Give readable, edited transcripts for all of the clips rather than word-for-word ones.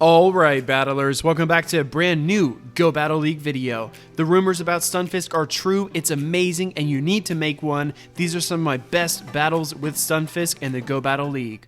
Alright battlers, welcome back to a brand new Go Battle League video. The rumors about Stunfisk are true, it's amazing, and you need to make one. These are some of my best battles with Stunfisk in the Go Battle League.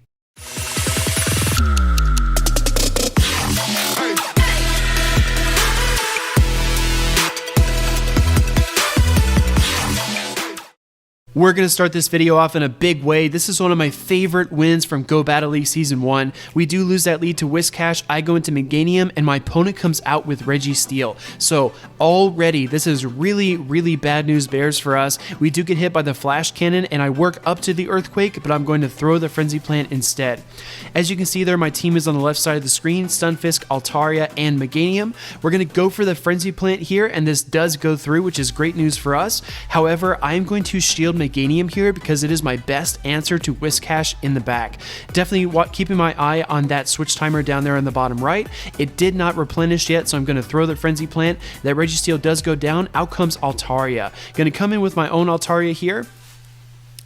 We're going to start this video off in a big way. This is one of my favorite wins from Go Battle League Season 1. We do lose that lead to Whiscash, I go into Meganium, and my opponent comes out with Registeel. So already, this is really bad news bears for us. We do get hit by the Flash Cannon, and I work up to the Earthquake, but I'm going to throw the Frenzy Plant instead. As you can see there, my team is on the left side of the screen, Stunfisk, Altaria, and Meganium. We're going to go for the Frenzy Plant here, and this does go through, which is great news for us. However, I am going to shield Meganium here because it is my best answer to Whiscash in the back. Definitely keeping my eye on that switch timer down there on the bottom right. It did not replenish yet, so I'm going to throw the Frenzy Plant. That Registeel does go down. Out comes Altaria. Going to come in with my own Altaria here.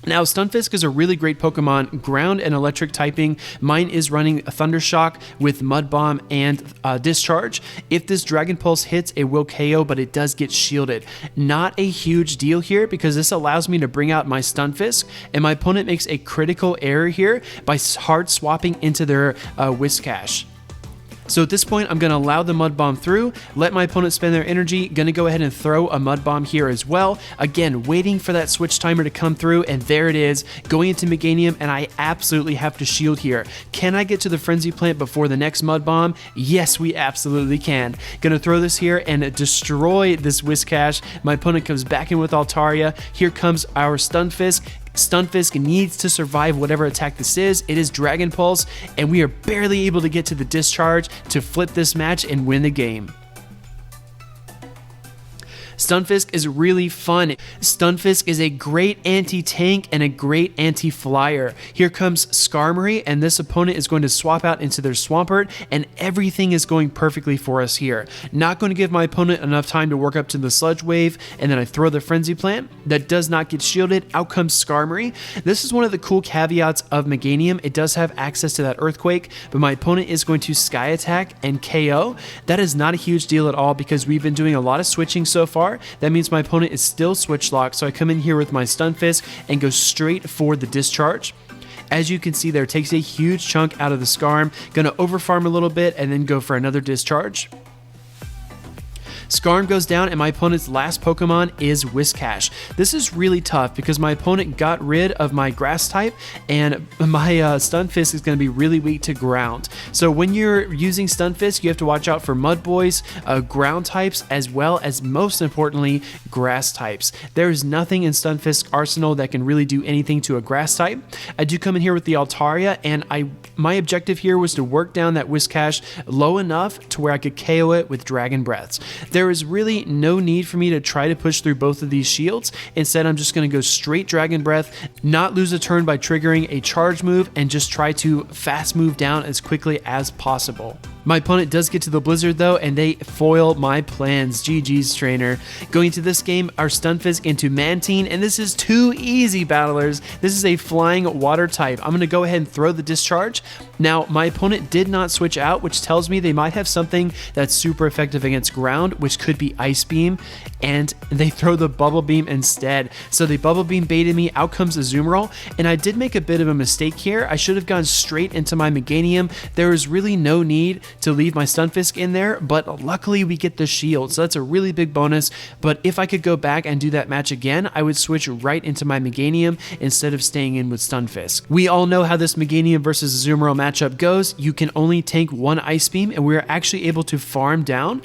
Now, Stunfisk is a really great Pokemon, ground and electric typing. Mine is running Thundershock with Mud Bomb and Discharge. If this Dragon Pulse hits, it will KO, but it does get shielded. Not a huge deal here because this allows me to bring out my Stunfisk, and my opponent makes a critical error here by hard swapping into their Whiscash. So at this point, I'm going to allow the Mud Bomb through, let my opponent spend their energy, going to go ahead and throw a Mud Bomb here as well. Again, waiting for that switch timer to come through, and there it is, going into Meganium, and I absolutely have to shield here. Can I get to the Frenzy Plant before the next Mud Bomb? Yes, we absolutely can. Going to throw this here and destroy this Whiscash. My opponent comes back in with Altaria. Here comes our Stunfisk. Stunfisk needs to survive whatever attack this is. It is Dragon Pulse, and we are barely able to get to the Discharge to flip this match and win the game. Stunfisk is really fun. Stunfisk is a great anti-tank and a great anti-flyer. Here comes Skarmory, and this opponent is going to swap out into their Swampert, and everything is going perfectly for us here. Not going to give my opponent enough time to work up to the Sludge Wave, and then I throw the Frenzy Plant. That does not get shielded. Out comes Skarmory. This is one of the cool caveats of Meganium. It does have access to that Earthquake, but my opponent is going to Sky Attack and KO. That is not a huge deal at all because we've been doing a lot of switching so far. That means my opponent is still switch locked, so I come in here with my Stunfisk and go straight for the Discharge. As you can see there, takes a huge chunk out of the Skarm. Gonna overfarm a little bit and then go for another Discharge. Skarm goes down, and my opponent's last Pokemon is Whiscash. This is really tough because my opponent got rid of my Grass type, and my Stunfisk is going to be really weak to Ground. So when you're using Stunfisk, you have to watch out for Mud Boys, Ground types, as well as, most importantly, Grass types. There is nothing in Stunfisk's arsenal that can really do anything to a Grass type. I do come in here with the Altaria, and my objective here was to work down that Whiscash low enough to where I could KO it with Dragon Breaths. There is really no need for me to try to push through both of these shields. Instead, I'm just going to go straight Dragon Breath, not lose a turn by triggering a charge move, and just try to fast move down as quickly as possible. My opponent does get to the Blizzard though, and they foil my plans. GG's trainer. Going into this game, our Stunfisk into Mantine, and this is too easy, battlers. This is a flying water type. I'm going to go ahead and throw the Discharge. Now, my opponent did not switch out, which tells me they might have something that's super effective against ground, which could be Ice Beam, and they throw the Bubble Beam instead. So they Bubble Beam baited me. Out comes Azumarill, and I did make a bit of a mistake here. I should have gone straight into my Meganium. There is really no need to leave my Stunfisk in there, but luckily we get the shield, so that's a really big bonus. But if I could go back and do that match again, I would switch right into my Meganium instead of staying in with Stunfisk. We all know how this Meganium versus Azumarill matchup goes. You can only tank one Ice Beam, and we're actually able to farm down.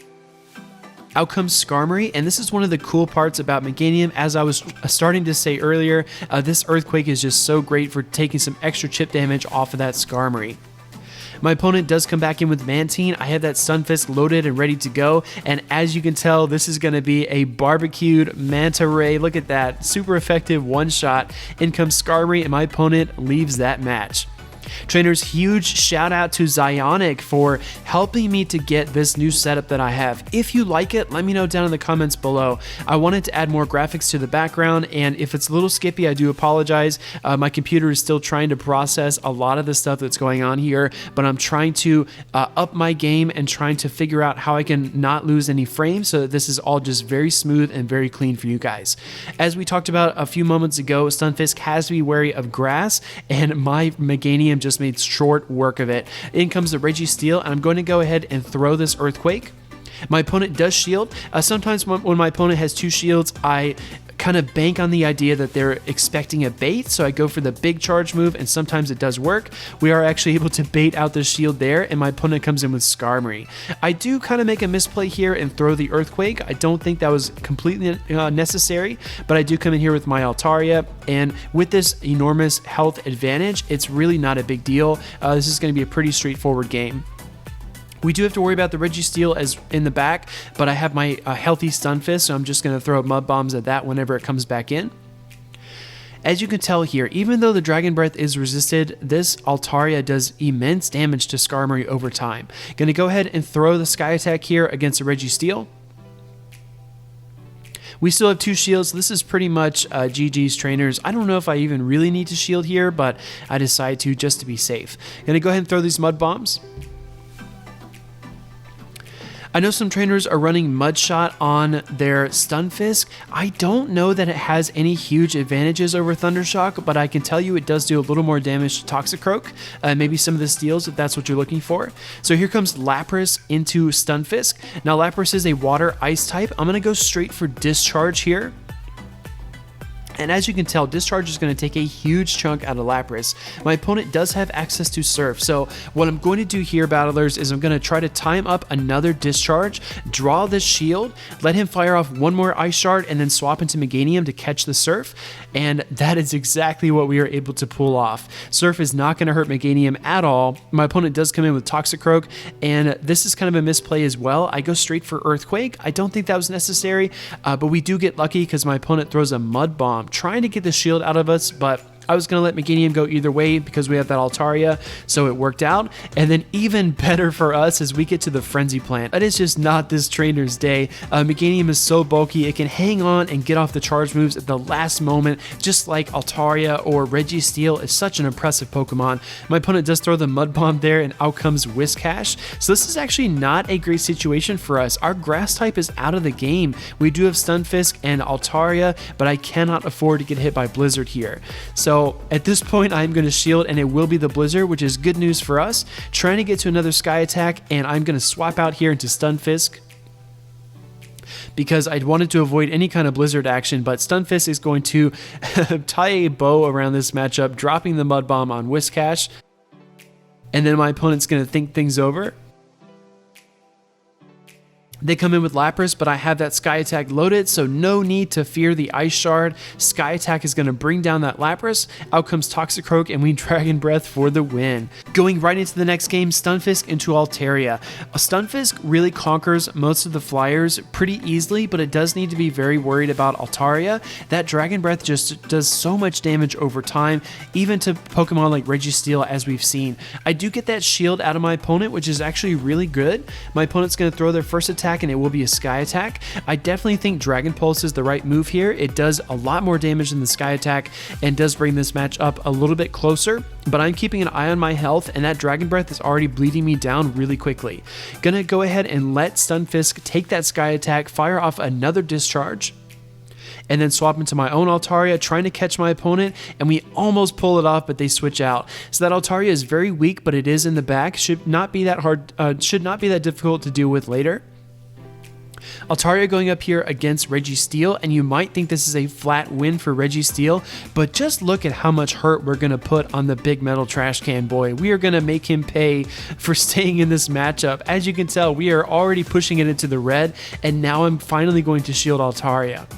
Out comes Skarmory, and this is one of the cool parts about Meganium. As I was starting to say earlier, this Earthquake is just so great for taking some extra chip damage off of that Skarmory. My opponent does come back in with Mantine. I have that Stunfisk loaded and ready to go, and as you can tell, this is going to be a barbecued Manta Ray. Look at that, super effective one-shot. In comes Skarmory, and my opponent leaves that match. Trainers, huge shout out to Zionic for helping me to get this new setup that I have. If you like it, let me know down in the comments below. I wanted to add more graphics to the background, and if it's a little skippy, I do apologize. My computer is still trying to process a lot of the stuff that's going on here, but I'm trying to up my game and trying to figure out how I can not lose any frames so that this is all just very smooth and very clean for you guys. As we talked about a few moments ago, Stunfisk has to be wary of grass, and my Meganium just made short work of it. In comes the Registeel, and I'm going to go ahead and throw this Earthquake. My opponent does shield. Sometimes when my opponent has two shields, I kind of bank on the idea that they're expecting a bait, so I go for the big charge move, and sometimes it does work. We are actually able to bait out the shield there, and my opponent comes in with Skarmory. I do kind of make a misplay here and throw the Earthquake. I don't think that was completely necessary, but I do come in here with my Altaria, and with this enormous health advantage, it's really not a big deal. This is going to be a pretty straightforward game. We do have to worry about the Registeel as in the back, but I have my healthy Stunfisk, so I'm just going to throw Mud Bombs at that whenever it comes back in. As you can tell here, even though the Dragon Breath is resisted, this Altaria does immense damage to Skarmory over time. Going to go ahead and throw the Sky Attack here against the Registeel. We still have two shields. This is pretty much GG's, trainers. I don't know if I even really need to shield here, but I decide to just to be safe. Going to go ahead and throw these Mud Bombs. I know some trainers are running Mudshot on their Stunfisk. I don't know that it has any huge advantages over Thundershock, but I can tell you it does do a little more damage to Toxicroak, maybe some of the steals if that's what you're looking for. So here comes Lapras into Stunfisk. Now Lapras is a water ice type. I'm going to go straight for Discharge here. And as you can tell, Discharge is going to take a huge chunk out of Lapras. My opponent does have access to Surf, so what I'm going to do here, Battlers, is I'm going to try to time up another Discharge, draw this shield, let him fire off one more Ice Shard, and then swap into Meganium to catch the Surf, and that is exactly what we are able to pull off. Surf is not going to hurt Meganium at all. My opponent does come in with Toxicroak, and this is kind of a misplay as well. I go straight for Earthquake. I don't think that was necessary, but we do get lucky because my opponent throws a Mud Bomb, trying to get the shield out of us, but I was going to let Meganium go either way because we have that Altaria, so it worked out. And then even better for us as we get to the Frenzy Plant. That is just not this trainer's day. Meganium is so bulky, it can hang on and get off the charge moves at the last moment, just like Altaria or Registeel is such an impressive Pokemon. My opponent does throw the Mud Bomb there, and out comes Whiscash. So this is actually not a great situation for us. Our Grass type is out of the game. We do have Stunfisk and Altaria, but I cannot afford to get hit by Blizzard here. So at this point, I'm going to shield, and it will be the Blizzard, which is good news for us. Trying to get to another Sky Attack, and I'm going to swap out here into Stunfisk because I wanted to avoid any kind of Blizzard action, but Stunfisk is going to tie a bow around this matchup, dropping the Mud Bomb on Whiscash, and then my opponent's going to think things over. They come in with Lapras, but I have that Sky Attack loaded, so no need to fear the Ice Shard. Sky Attack is going to bring down that Lapras. Out comes Toxicroak, and we Dragon Breath for the win. Going right into the next game, Stunfisk into Altaria. Stunfisk really conquers most of the flyers pretty easily, but it does need to be very worried about Altaria. That Dragon Breath just does so much damage over time, even to Pokemon like Registeel, as we've seen. I do get that shield out of my opponent, which is actually really good. My opponent's going to throw their first attack, and it will be a Sky Attack. I definitely think Dragon Pulse is the right move here. It does a lot more damage than the Sky Attack and does bring this match up a little bit closer, but I'm keeping an eye on my health, and that Dragon Breath is already bleeding me down really quickly. Gonna go ahead and let Stunfisk take that Sky Attack, fire off another Discharge, and then swap into my own Altaria, trying to catch my opponent, and we almost pull it off, but they switch out. So that Altaria is very weak, but it is in the back. Should not be that hard, should not be that difficult to deal with later. Altaria going up here against Registeel, and you might think this is a flat win for Registeel, but just look at how much hurt we're going to put on the big metal trash can boy. We are going to make him pay for staying in this matchup. As you can tell, we are already pushing it into the red, and now I'm finally going to shield Altaria.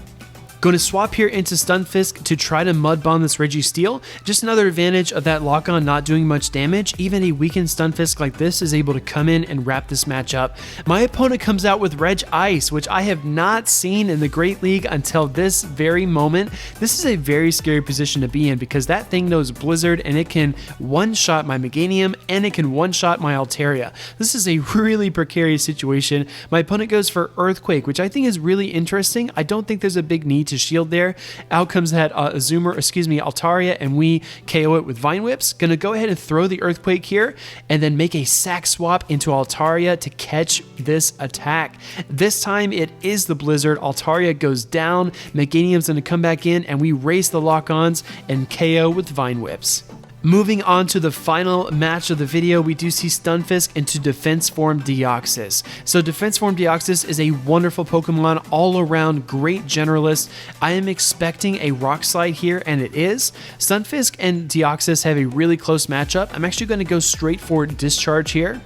Going to swap here into Stunfisk to try to mud bomb this Registeel. Just another advantage of that lock-on not doing much damage. Even a weakened Stunfisk like this is able to come in and wrap this match up. My opponent comes out with Reg Ice, which I have not seen in the Great League until this very moment. This is a very scary position to be in because that thing knows Blizzard and it can one-shot my Meganium and it can one-shot my Altaria. This is a really precarious situation. My opponent goes for Earthquake, which I think is really interesting. I don't think there's a big need to shield there. Out comes that Altaria, and we KO it with Vine Whips. Gonna go ahead and throw the Earthquake here and then make a sack swap into Altaria to catch this attack. This time it is the Blizzard. Altaria goes down, Meganium's gonna come back in, and we race the lock-ons and KO with Vine Whips. Moving on to the final match of the video, we do see Stunfisk into Defense Form Deoxys. So Defense Form Deoxys is a wonderful Pokemon, all around great generalist. I am expecting a Rock Slide here, and it is. Stunfisk and Deoxys have a really close matchup. I'm actually going to go straight for Discharge here.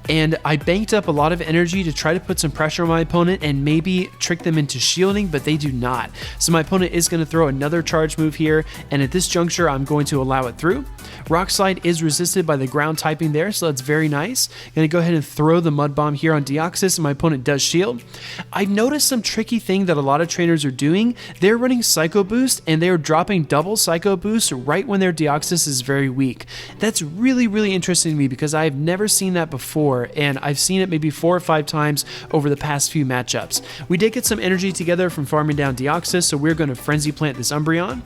And I banked up a lot of energy to try to put some pressure on my opponent and maybe trick them into shielding, but they do not. So my opponent is going to throw another charge move here, and at this juncture, I'm going to allow it through. Rock Slide is resisted by the ground typing there, so that's very nice. Going to go ahead and throw the Mud Bomb here on Deoxys, and my opponent does shield. I've noticed some tricky thing that a lot of trainers are doing. They're running Psycho Boost, and they're dropping double Psycho Boost right when their Deoxys is very weak. That's really, really interesting to me because I've never seen that before, and I've seen it maybe 4 or 5 times over the past few matchups. We did get some energy together from farming down Deoxys, so we're going to Frenzy Plant this Umbreon.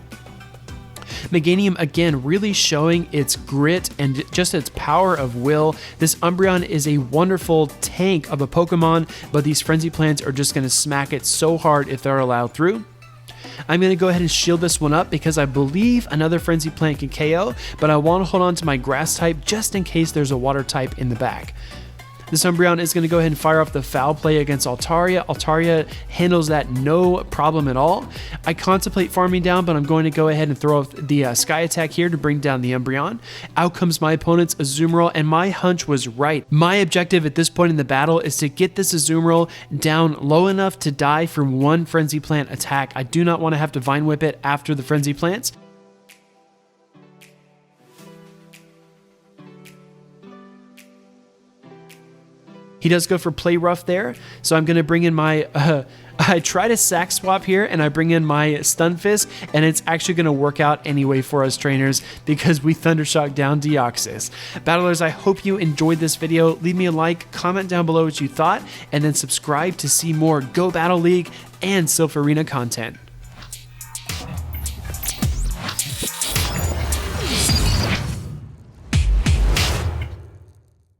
Meganium again really showing its grit and just its power of will. This Umbreon is a wonderful tank of a Pokemon, but these Frenzy Plants are just going to smack it so hard if they're allowed through. I'm going to go ahead and shield this one up because I believe another Frenzy Plant can KO, but I want to hold on to my Grass type just in case there's a Water type in the back. This Umbreon is going to go ahead and fire off the Foul Play against Altaria. Altaria handles that no problem at all. I contemplate farming down, but I'm going to go ahead and throw off the Sky Attack here to bring down the Umbreon. Out comes my opponent's Azumarill, and my hunch was right. My objective at this point in the battle is to get this Azumarill down low enough to die from one Frenzy Plant attack. I do not want to have to Vine Whip it after the Frenzy Plants. He does go for Play Rough there, so I'm going to bring in my, I try to sack swap here, and I bring in my Stunfisk, and it's actually going to work out anyway for us trainers because we Thundershock down Deoxys. Battlers, I hope you enjoyed this video. Leave me a like, comment down below what you thought, and then subscribe to see more Go Battle League and Silph Arena content.